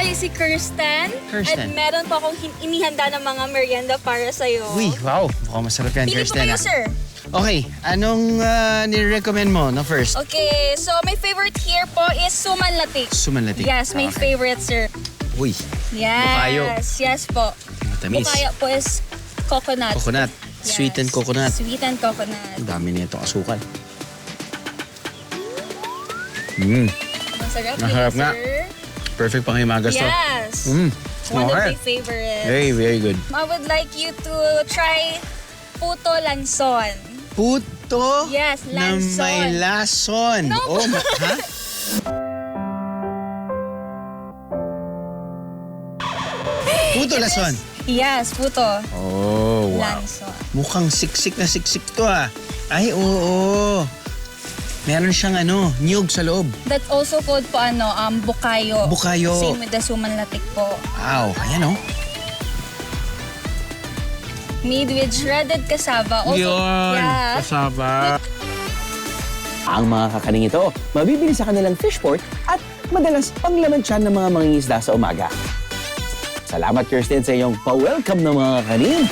ay si Kirsten. Kirsten. At meron po akong inihanda ng mga merienda para sa'yo. Uy, wow. Mukhang masarap yan, Pili po Kirsten. kayo, ah. sir. Okay, anong nire-recommend mo na first? Okay, so my favorite here po is suman latik. Suman latik. Yes, my Okay. favorite, sir. Uy, Yes. Bukayo. Yes po. matamis. Bukaya po is coconut. Coconut. Yes. Sweetened coconut. Sweetened coconut. Ang dami na itong asukal. Masarap Masarap yun, nga. sir. Perfect pang himagas to. Yes. One of Okay. my favorites. Very, very good. I would like you to try puto lanson. Puto Yes, na lanson. may lason. No. Oh, ha? Puto lason. Yes, puto Oh, wow. lanson. Mukhang siksik na siksik to ah. Ay, oo. Meron siyang niyog sa loob. That also called po bukayo. Bukayo. Same with the suman latik po. Wow, ayan Made with shredded cassava. Also, yeah. kasaba. Ang mga kakaning ito, mabibili sa kanilang fishport at madalas panglaman tiyan ng mga mangingisda sa umaga. Salamat, Kirsten, sa iyong pa-welcome ng mga kakaning.